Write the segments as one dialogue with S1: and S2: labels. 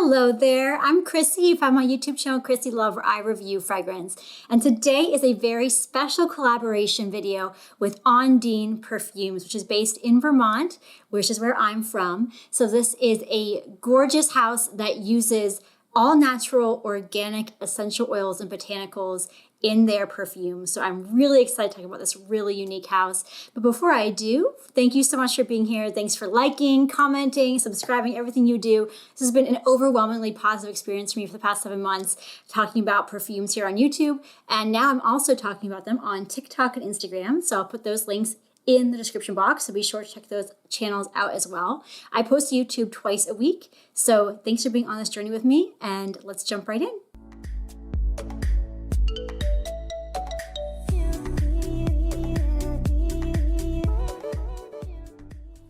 S1: Hello there, I'm Chrissy. You found my YouTube channel, Chrissy Love, where I review fragrance. And today is a very special collaboration video with Ondine Perfumes, which is based in Vermont, which is where I'm from. So this is a gorgeous house that uses all natural, organic, essential oils and botanicals in their perfumes. So I'm really excited to talk about this really unique house. But before I do, thank you so much for being here. Thanks for liking, commenting, subscribing, everything you do. This has been an overwhelmingly positive experience for me for the past 7 months, talking about perfumes here on YouTube. And now I'm also talking about them on TikTok and Instagram. So I'll put those links in the description box, so be sure to check those channels out as well. I post to YouTube twice a week. So thanks for being on this journey with me, and let's jump right in.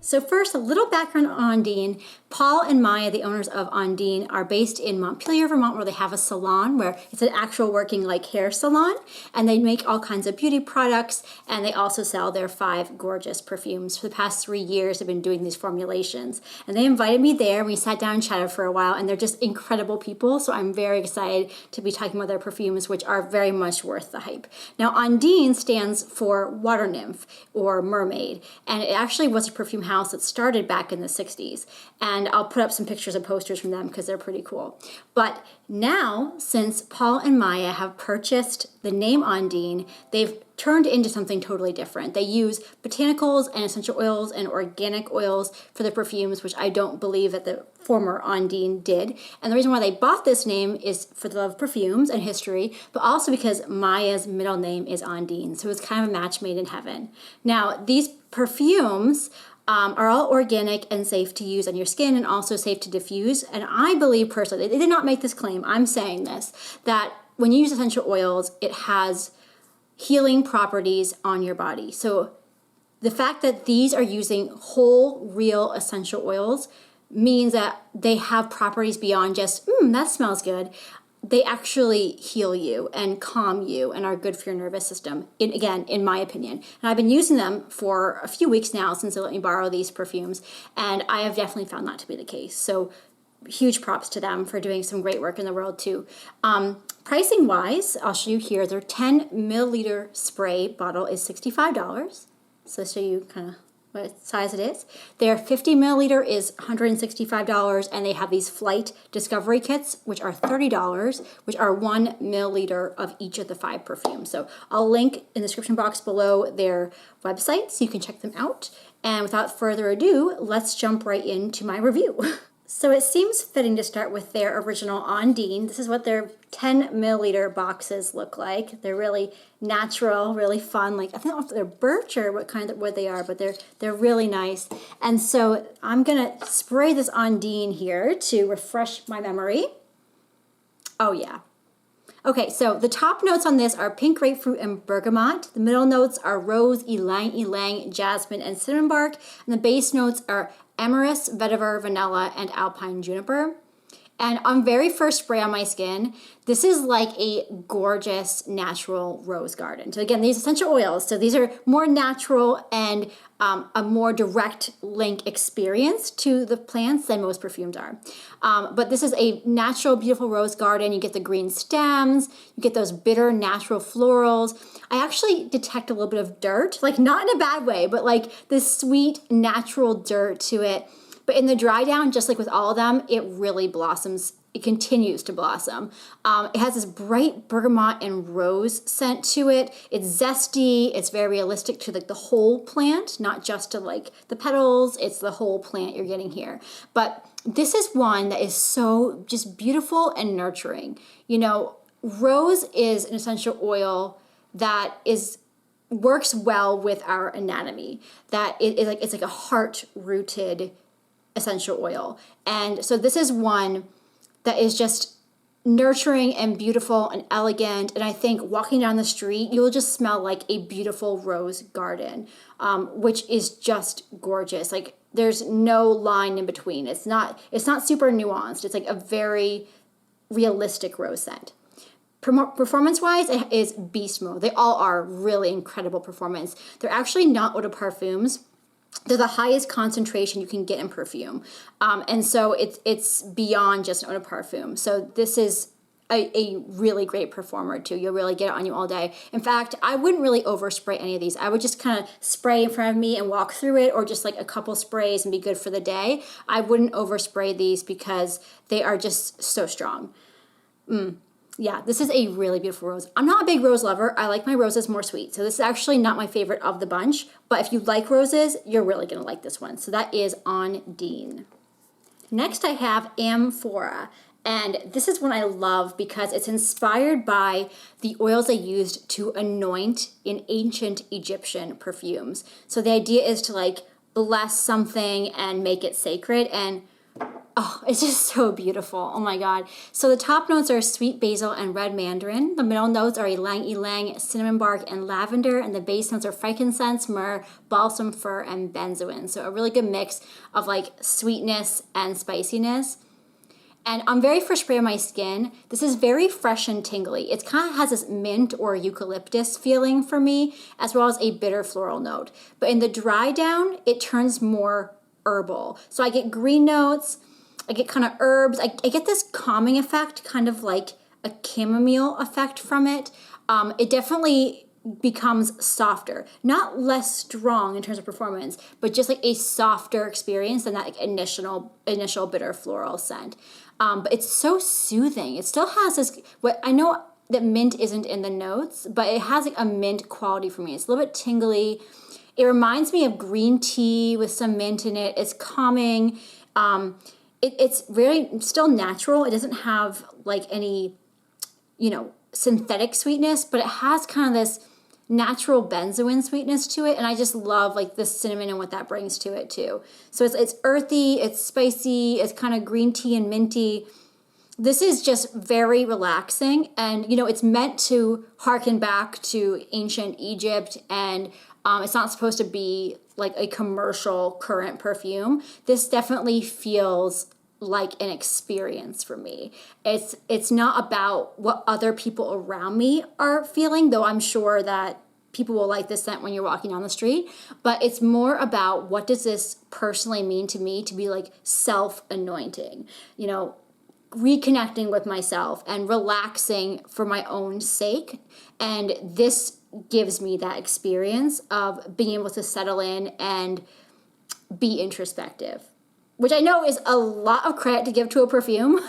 S1: So first, a little background on Ondine. Paul and Maya, the owners of Ondine, are based in Montpelier, Vermont, where they have a salon where it's an actual working like hair salon, and they make all kinds of beauty products, and they also sell their 5 gorgeous perfumes. For the past 3 years, they've been doing these formulations, and they invited me there. We sat down and chatted for a while, and they're just incredible people, so I'm very excited to be talking about their perfumes, which are very much worth the hype. Now, Ondine stands for water nymph or mermaid, and it actually was a perfume house that started back in the 60s. And I'll put up some pictures and posters from them because they're pretty cool. But now, since Paul and Maya have purchased the name Ondine, they've turned into something totally different. They use botanicals and essential oils and organic oils for the perfumes, which I don't believe that the former Ondine did. And the reason why they bought this name is for the love of perfumes and history, but also because Maya's middle name is Ondine. So it's kind of a match made in heaven. Now, these perfumes are all organic and safe to use on your skin and also safe to diffuse. And I believe personally, they did not make this claim, I'm saying this, that when you use essential oils, it has healing properties on your body. So the fact that these are using whole, real essential oils means that they have properties beyond just, that smells good. They actually heal you and calm you and are good for your nervous system, again, in my opinion. And I've been using them for a few weeks now since they let me borrow these perfumes, and I have definitely found that to be the case. So huge props to them for doing some great work in the world too. Pricing wise, I'll show you here, their 10 milliliter spray bottle is $65. So I'll show you kind of what size it is. Their 50 milliliter is $165, and they have these flight discovery kits, which are $30, which are 1 milliliter of each of the 5 perfumes. So I'll link in the description box below their website so you can check them out. And without further ado, let's jump right into my review. So it seems fitting to start with their original Ondine. This is what their 10 milliliter boxes look like. They're really natural, really fun. Like, I don't know if they're birch or what they are, but they're really nice. And so I'm gonna spray this Ondine here to refresh my memory. Oh yeah. Okay, so the top notes on this are pink grapefruit and bergamot. The middle notes are rose, ylang ylang, jasmine, and cinnamon bark. And the base notes are amyris, vetiver, vanilla, and alpine juniper. And on very first spray on my skin, this is like a gorgeous natural rose garden. So again, these essential oils, so these are more natural and a more direct link experience to the plants than most perfumes are. But this is a natural, beautiful rose garden. You get the green stems, you get those bitter, natural florals. I actually detect a little bit of dirt, like not in a bad way, but like this sweet, natural dirt to it. But in the dry down, just like with all of them, it really blossoms. It continues to blossom. It has this bright bergamot and rose scent to it. It's zesty. It's very realistic to like the whole plant, not just to like the petals. It's the whole plant you're getting here. But this is one that is so just beautiful and nurturing. You know, rose is an essential oil that works well with our anatomy. That it's like a heart-rooted essential oil. And so this is one that is just nurturing and beautiful and elegant. And I think walking down the street, you'll just smell like a beautiful rose garden, which is just gorgeous. Like there's no line in between. It's not super nuanced. It's like a very realistic rose scent. Performance-wise, it is beast mode. They all are really incredible performance. They're actually not eau de parfums. they're the highest concentration you can get in perfume. And so it's beyond just eau de parfum. So this is a really great performer too. You'll really get it on you all day. In fact, I wouldn't really overspray any of these. I would just kind of spray in front of me and walk through it, or just like a couple sprays and be good for the day. I wouldn't overspray these because they are just so strong. Yeah, this is a really beautiful rose. I'm not a big rose lover. I like my roses more sweet. So this is actually not my favorite of the bunch, but if you like roses, you're really gonna like this one. So that is Ondine. Next I have Amphora. And this is one I love because it's inspired by the oils they used to anoint in ancient Egyptian perfumes. So the idea is to like bless something and make it sacred, and oh, it's just so beautiful. Oh my God. So the top notes are sweet basil and red mandarin. The middle notes are ylang ylang, cinnamon bark, and lavender. And the base notes are frankincense, myrrh, balsam fir, and benzoin. So a really good mix of like sweetness and spiciness. And on very first spray on my skin, this is very fresh and tingly. It kind of has this mint or eucalyptus feeling for me, as well as a bitter floral note. But in the dry down, it turns more herbal. So I get green notes, I get kind of herbs, I get this calming effect, kind of like a chamomile effect from it. It definitely becomes softer, not less strong in terms of performance, but just like a softer experience than that like initial bitter floral scent. But it's so soothing. It still has this, what I know that mint isn't in the notes, but it has like a mint quality for me. It's a little bit tingly. It reminds me of green tea with some mint in it. It's calming. It's very still natural. It doesn't have like any, synthetic sweetness, but it has kind of this natural benzoin sweetness to it, and I just love like the cinnamon and what that brings to it too. So it's earthy, it's spicy, it's kind of green tea and minty. This is just very relaxing, and it's meant to harken back to ancient Egypt, and it's not supposed to be like a commercial current perfume. This definitely feels like an experience for me. It's not about what other people around me are feeling, though I'm sure that people will like this scent when you're walking down the street, but it's more about what does this personally mean to me to be like self-anointing, reconnecting with myself and relaxing for my own sake. And this gives me that experience of being able to settle in and be introspective, which I know is a lot of credit to give to a perfume.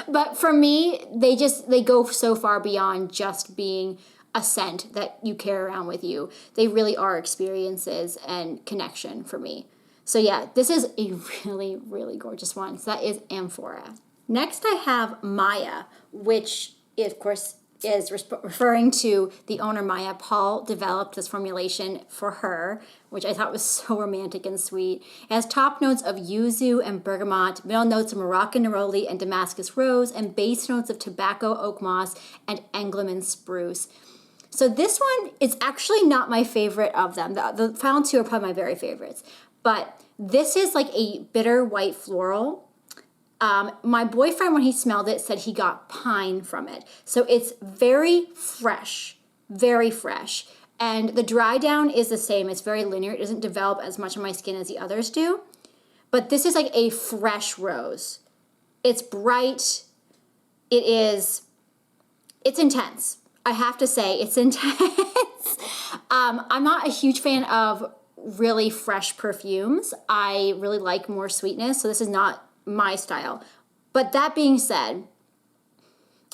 S1: But for me, they go so far beyond just being a scent that you carry around with you. They really are experiences and connection for me. So yeah, this is a really, really gorgeous one. So that is Amphora. Next I have Maya, which of course is referring to the owner Maya. Paul developed this formulation for her, which I thought was so romantic and sweet. It has top notes of yuzu and bergamot, middle notes of Moroccan neroli and Damascus rose, and base notes of tobacco, oak moss, and Engelmann spruce. So this one is actually not my favorite of them. The final two are probably my very favorites. But this is like a bitter white floral. My boyfriend, when he smelled it, said he got pine from it. So it's very fresh, very fresh. And the dry down is the same. It's very linear. It doesn't develop as much on my skin as the others do. But this is like a fresh rose. It's bright. It's intense. I have to say, it's intense. I'm not a huge fan of really fresh perfumes. I really like more sweetness, so this is not my style. But that being said,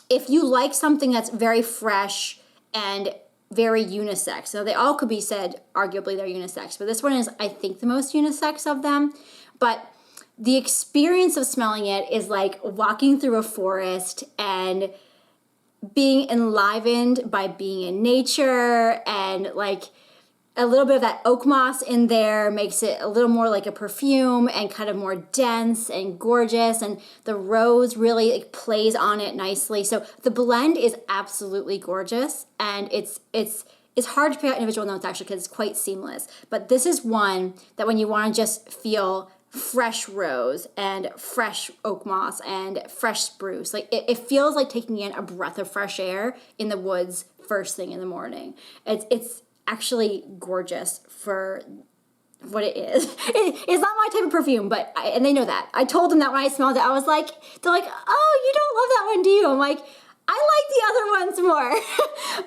S1: if you like something that's very fresh and very unisex, so they all could be said, arguably they're unisex, but this one is, I think, the most unisex of them. But the experience of smelling it is like walking through a forest and being enlivened by being in nature, and like a little bit of that oak moss in there makes it a little more like a perfume and kind of more dense and gorgeous, and the rose really like plays on it nicely. So the blend is absolutely gorgeous, and it's hard to pick out individual notes actually because it's quite seamless. But this is one that when you want to just feel fresh rose and fresh oak moss and fresh spruce, like it feels like taking in a breath of fresh air in the woods first thing in the morning. It's actually gorgeous for what it is. It's not my type of perfume, but and they know that. I told them that when I smelled it, I was like, they're like, oh, you don't love that one, do you? I'm like, I like the other ones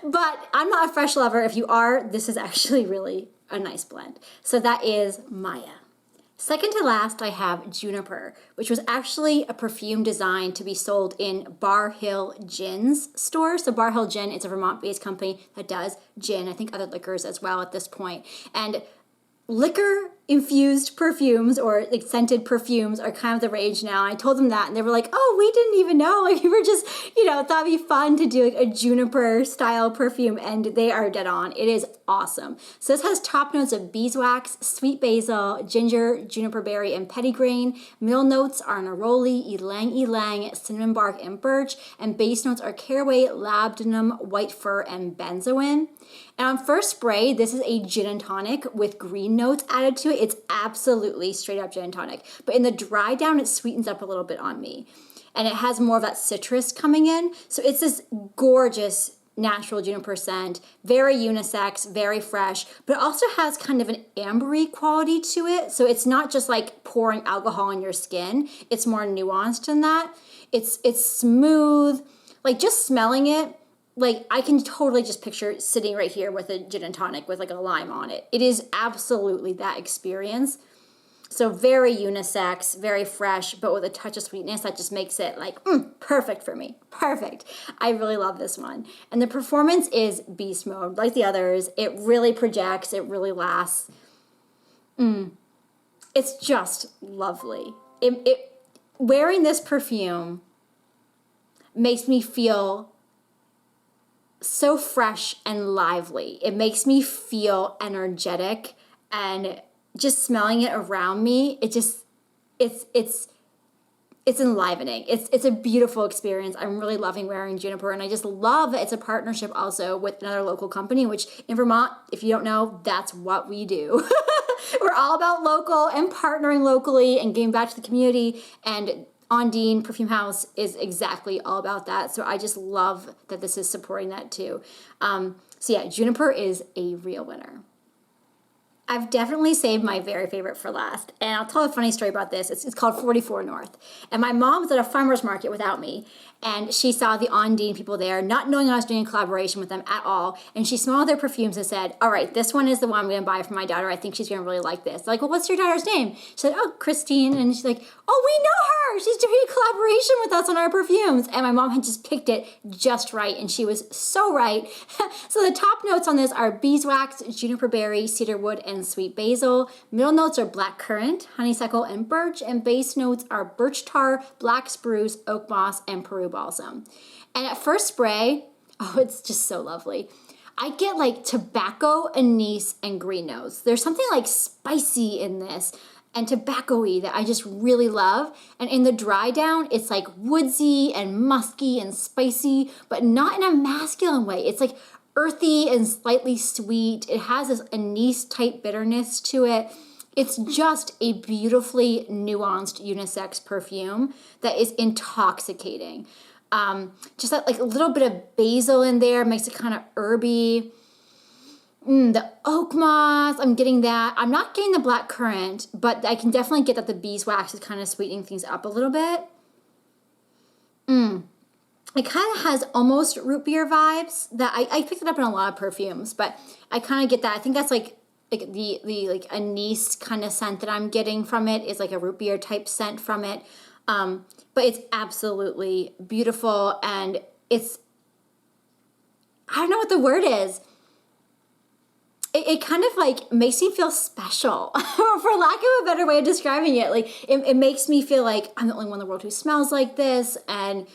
S1: more. But I'm not a fresh lover. If you are, this is actually really a nice blend. So that is Maya. Second to last, I have Juniper, which was actually a perfume designed to be sold in Bar Hill Gin's store. So Bar Hill Gin, it's a Vermont-based company that does gin, I think other liquors as well at this point. And liquor infused perfumes or like scented perfumes are kind of the rage now. I told them that and they were like, oh, we didn't even know. Like we were just, thought it'd be fun to do like a juniper style perfume, and they are dead on. It is awesome. So this has top notes of beeswax, sweet basil, ginger, juniper berry, and petitgrain. Middle notes are neroli, ylang ylang, cinnamon bark, and birch, and base notes are caraway, labdanum, white fir, and benzoin. And on first spray, this is a gin and tonic with green notes added to it. It's absolutely straight up gin and tonic. But in the dry down, it sweetens up a little bit on me. And it has more of that citrus coming in. So it's this gorgeous natural juniper scent, very unisex, very fresh, but it also has kind of an ambery quality to it. So it's not just like pouring alcohol on your skin. It's more nuanced than that. It's smooth, like just smelling it. Like I can totally just picture it sitting right here with a gin and tonic with like a lime on it. It is absolutely that experience. So very unisex, very fresh, but with a touch of sweetness that just makes it like perfect for me. Perfect. I really love this one. And the performance is beast mode. Like the others, it really projects, it really lasts. It's just lovely. Wearing this perfume makes me feel so fresh and lively. It makes me feel energetic, and just smelling it around me, it's enlivening. It's a beautiful experience. I'm really loving wearing Juniper, and I just love that it's a partnership also with another local company, which in Vermont, if you don't know, that's what we do. We're all about local and partnering locally and giving back to the community, and Ondine Perfume House is exactly all about that. So I just love that this is supporting that too. So yeah, Juniper is a real winner. I've definitely saved my very favorite for last, and I'll tell a funny story about this. It's called 44 North, and my mom was at a farmer's market without me, and she saw the Ondine people there, not knowing I was doing a collaboration with them at all, and she smelled their perfumes and said, all right, this one is the one I'm going to buy for my daughter. I think she's going to really like this. They're like, well, what's your daughter's name? She said, oh, Christine, and she's like, oh, we know her. She's doing a collaboration with us on our perfumes, and my mom had just picked it just right, and she was so right. So the top notes on this are beeswax, juniper berry, cedarwood, and sweet basil. Middle notes are black currant, honeysuckle, and birch, and base notes are birch tar, black spruce, oak moss, and Peru balsam. And at first spray, oh, it's just so lovely. I get like tobacco, anise, and green notes. There's something like spicy in this and tobacco-y that I just really love. And in the dry down, it's like woodsy and musky and spicy, but not in a masculine way. It's like earthy and slightly sweet. It has this anise type bitterness to it. It's just a beautifully nuanced unisex perfume that is intoxicating. Just that like a little bit of basil in there makes it kind of herby. The oak moss, I'm getting that. I'm not getting the black currant, but I can definitely get that the beeswax is kind of sweetening things up a little bit. It kind of has almost root beer vibes that I picked it up in a lot of perfumes, but I kind of get that. I think that's like the like anise kind of scent that I'm getting from it is like a root beer type scent from it. But it's absolutely beautiful, and it's, I don't know what the word is. It kind of like makes me feel special, for lack of a better way of describing it. Like it makes me feel like I'm the only one in the world who smells like this, and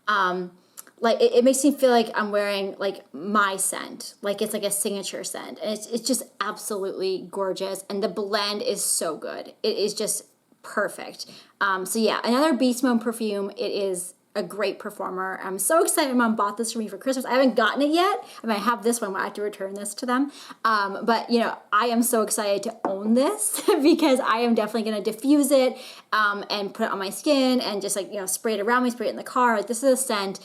S1: like it makes me feel like I'm wearing like my scent, like it's like a signature scent, and it's just absolutely gorgeous, and the blend is so good. It is just perfect. So yeah, another beast mode perfume. It is a great performer. I'm so excited. My mom bought this for me for Christmas. I haven't gotten it yet. I mean, I have this one, but I have to return this to them. But you know, I am so excited to own this because I am definitely going to diffuse it and put it on my skin and just like, you know, spray it around me, spray it in the car. Like, this is a scent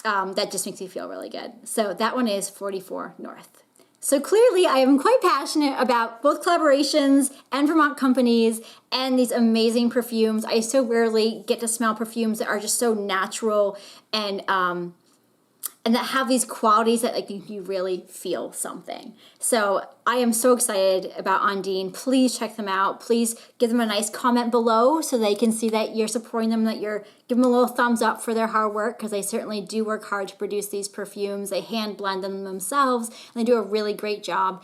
S1: that just makes me feel really good. So that one is 44 North. So clearly I am quite passionate about both collaborations and Vermont companies and these amazing perfumes. I so rarely get to smell perfumes that are just so natural and that have these qualities that like you really feel something. So I am so excited about Ondine. Please check them out. Please give them a nice comment below so they can see that you're supporting them, that you're give them a little thumbs up for their hard work, because they certainly do work hard to produce these perfumes. They hand blend them themselves and they do a really great job.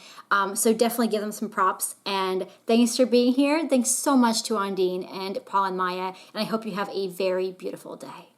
S1: So definitely give them some props, and thanks for being here. Thanks so much to Ondine and Paul and Maya, and I hope you have a very beautiful day.